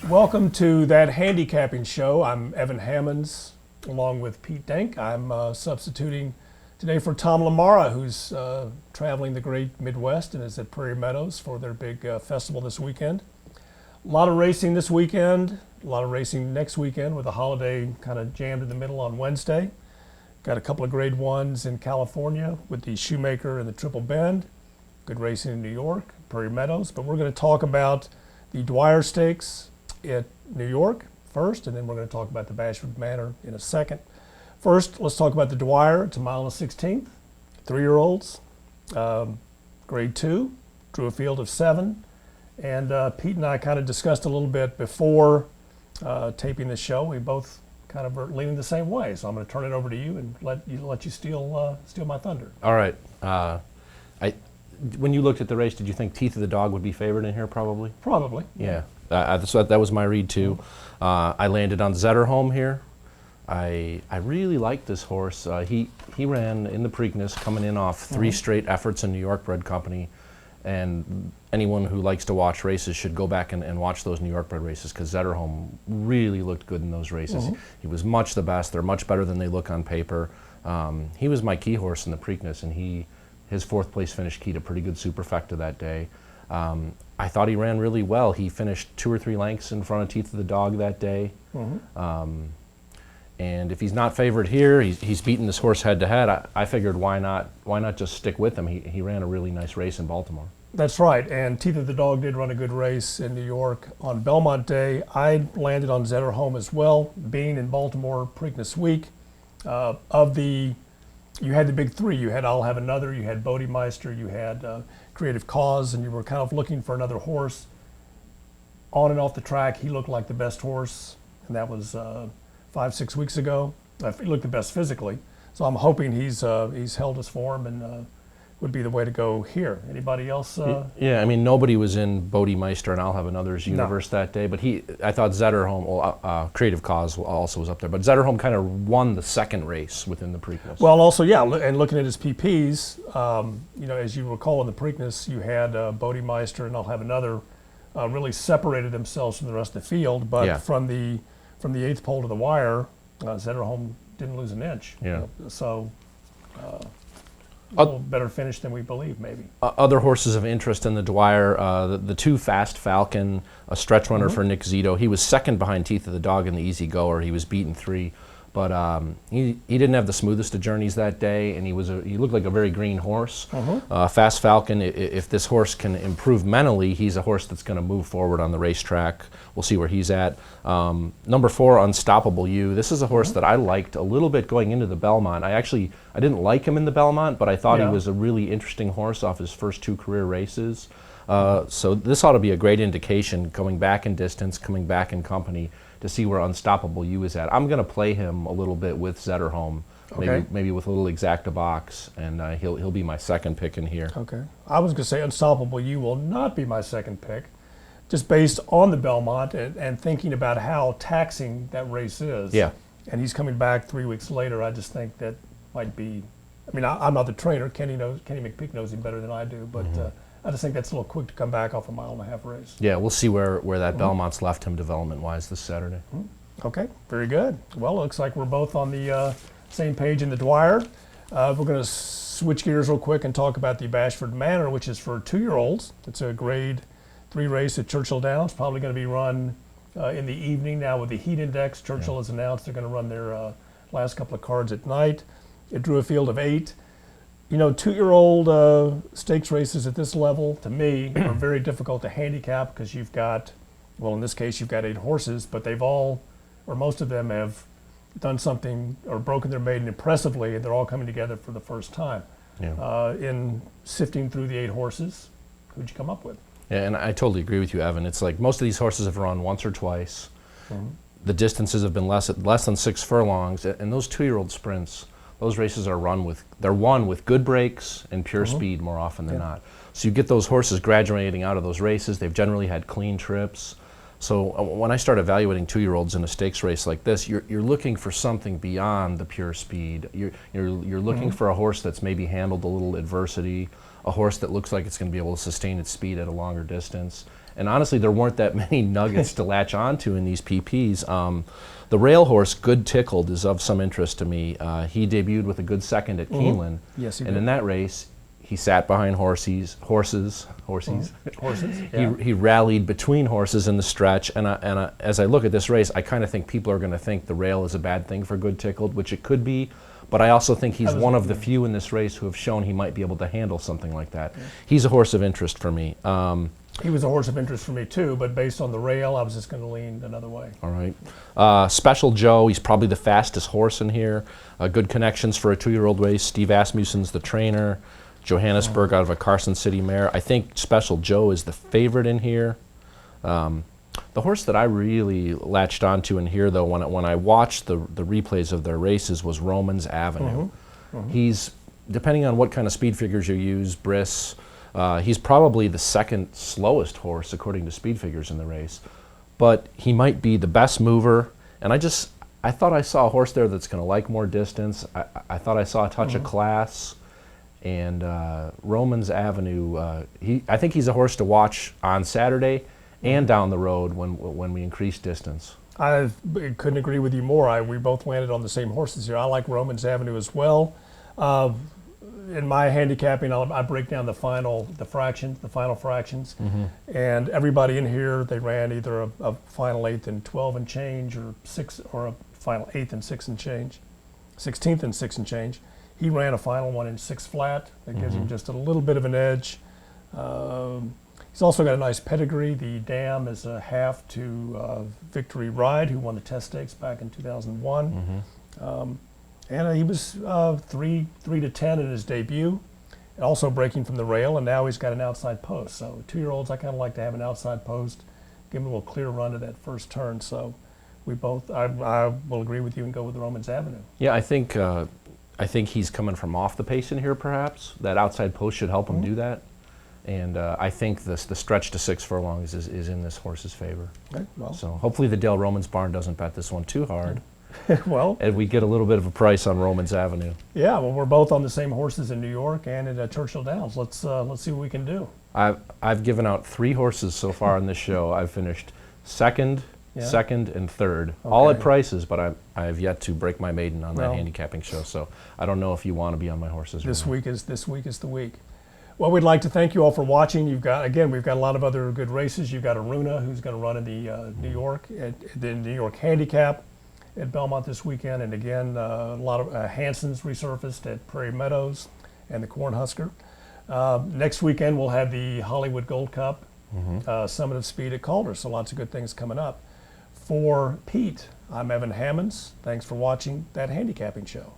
Welcome to that handicapping show. I'm Evan Hammonds along with Pete Denk. I'm substituting today for Tom Lamara, who's traveling the great Midwest and is at Prairie Meadows for their big festival this weekend. A lot of racing this weekend, a lot of racing next weekend with the holiday kind of jammed in the middle on Wednesday. Got a couple of grade ones in California with the Shoemaker and the Triple Bend. Good racing in New York, Prairie Meadows. But we're going to talk about the Dwyer Stakes at New York first, and then we're going to talk about the Bashford Manor in a second. First, let's talk about the Dwyer. It's a mile and 1/16, 3-year-olds, grade 2, drew a field of 7. And Pete and I kind of discussed a little bit before taping the show. We both kind of are leaning the same way, so I'm going to turn it over to you and let you steal my thunder. All right. When you looked at the race, did you think Teeth of the Dog would be favored in here? Probably. Probably. Yeah. So that was my read too. I landed on Zetterholm here. I really liked this horse. He ran in the Preakness, coming in off 3 straight efforts in New York bred company. And anyone who likes to watch races should go back and watch those New York bred races, because Zetterholm really looked good in those races. He was much the best. They're much better than they look on paper. He was my key horse in the Preakness, and his 4th place finish keyed a pretty good superfecta that day. I thought he ran really well. He finished 2 or 3 lengths in front of Teeth of the Dog that day. And if he's not favored here, he's beaten this horse head to head. I figured why not just stick with him? He ran a really nice race in Baltimore. That's right, and Teeth of the Dog did run a good race in New York on Belmont Day. I landed on Zetterholm as well, being in Baltimore Preakness week. You had the big 3. You had I'll Have Another, you had Bodemeister, you had Creative Cause, and you were kind of looking for another horse. On and off the track, he looked like the best horse, and that was 5-6 weeks ago. He looked the best physically, so I'm hoping he's held his form and would be the way to go here. Anybody else? Yeah, I mean, nobody was in Bodemeister and I'll Have Another's universe that day, but I thought Zetterholm, Creative Cause also was up there, but Zetterholm kind of won the second race within the Preakness. Well, also, yeah, and looking at his PPs, as you recall in the Preakness, you had Bodemeister and I'll Have Another really separated themselves from the rest of the field, but from the 8th pole to the wire, Zetterholm didn't lose an inch. Yeah. So a little better finish than we believe, maybe. Other horses of interest in the Dwyer, the 2 Fast Falcon, a stretch runner for Nick Zito. He was second behind Teeth of the Dog in the Easy Goer. He was beaten 3. But he didn't have the smoothest of journeys that day, and he looked like a very green horse. Fast Falcon, if this horse can improve mentally, he's a horse that's going to move forward on the racetrack. We'll see where he's at. Number 4, Unstoppable You. This is a horse that I liked a little bit going into the Belmont. I didn't like him in the Belmont, but I thought he was a really interesting horse off his first 2 career races. So this ought to be a great indication, coming back in distance, coming back in company, to see where Unstoppable You is at. I'm going to play him a little bit with Zetterholm, maybe with a little exacta box, and he'll be my second pick in here. Okay. I was going to say Unstoppable You will not be my second pick, just based on the Belmont and thinking about how taxing that race is. Yeah. And he's coming back 3 weeks later. I just think that might be. I mean, I'm not the trainer. Kenny McPeak knows him better than I do, but. I just think that's a little quick to come back off a 1.5 mile race. Yeah, we'll see where that Belmont's left him development-wise this Saturday. Okay, very good. Well, it looks like we're both on the same page in the Dwyer. We're going to switch gears real quick and talk about the Bashford Manor, which is for 2-year-olds. It's a grade 3 race at Churchill Downs, probably going to be run in the evening now with the heat index. Churchill has announced they're going to run their last couple of cards at night. It drew a field of 8. 2-year-old stakes races at this level, to me, are very difficult to handicap because you've got, well, in this case, you've got 8 horses, but they've all, or most of them have done something or broken their maiden impressively, and they're all coming together for the first time. In sifting through the 8 horses, who'd you come up with? Yeah, and I totally agree with you, Evan. It's like most of these horses have run once or twice. The distances have been less than 6 furlongs, and those 2-year-old sprints, those races are won with good breaks and pure speed more often than not. So you get those horses graduating out of those races. They've generally had clean trips. So when I start evaluating 2-year-olds in a stakes race like this, you're looking for something beyond the pure speed. You're looking for a horse that's maybe handled a little adversity, a horse that looks like it's going to be able to sustain its speed at a longer distance. And honestly, there weren't that many nuggets to latch onto in these PPs. The rail horse, Good Tickled, is of some interest to me. He debuted with a good second at Keeneland. Yes, he and did. in that race, he sat behind horses. Yeah. He rallied between horses in the stretch, and as I look at this race, I kind of think people are going to think the rail is a bad thing for Good Tickled, which it could be, but I also think he's one of the few in this race who have shown he might be able to handle something like that. He's a horse of interest for me. He was a horse of interest for me too, but based on the rail, I was just going to lean another way. All right. Special Joe, he's probably the fastest horse in here. Good connections for a 2-year-old race. Steve Asmussen's the trainer. Johannesburg out of a Carson City mare. I think Special Joe is the favorite in here. The horse that I really latched onto in here, though, when I watched the replays of their races, was Romans Avenue. He's, depending on what kind of speed figures you use, Briss, he's probably the second slowest horse according to speed figures in the race. But he might be the best mover, and I thought I saw a horse there that's going to like more distance. I thought I saw a touch of class. And Romans Avenue, I think he's a horse to watch on Saturday and down the road when we increase distance. I couldn't agree with you more. We both landed on the same horses here. I like Romans Avenue as well. In my handicapping, I break down the final fractions, and everybody in here, they ran either a final 8th and 12 and change, or a final 8th and 6 and change, 16th and 6 and change. He ran a final 1 in 6 flat. That gives him just a little bit of an edge. He's also got a nice pedigree. The dam is a half to Victory Ride, who won the test stakes back in 2001. And he was 3 to 10 in his debut, also breaking from the rail, and now he's got an outside post. So 2-year-olds, I kind of like to have an outside post, give him a little clear run to that first turn. So I will agree with you and go with Romans Avenue. Yeah, I think he's coming from off the pace in here, perhaps. That outside post should help him do that. And I think the stretch to 6 furlongs is in this horse's favor. Okay, well. So hopefully the Dale Romans barn doesn't bet this one too hard. Well, and we get a little bit of a price on Romans Avenue. Yeah, well, we're both on the same horses in New York and at Churchill Downs. Let's see what we can do. I've given out 3 horses so far in this show. I've finished second, and third, all at prices, but I have yet to break my maiden on that handicapping show. So I don't know if you want to be on my horses. This week is the week. Well, we'd like to thank you all for watching. We've got a lot of other good races. You've got Aruna, who's going to run in the New York Handicap at Belmont this weekend, and again, a lot of Hanson's resurfaced at Prairie Meadows and the Cornhusker. Next weekend, we'll have the Hollywood Gold Cup, Summit of Speed at Calder, so lots of good things coming up. For Pete, I'm Evan Hammonds. Thanks for watching That Handicapping Show.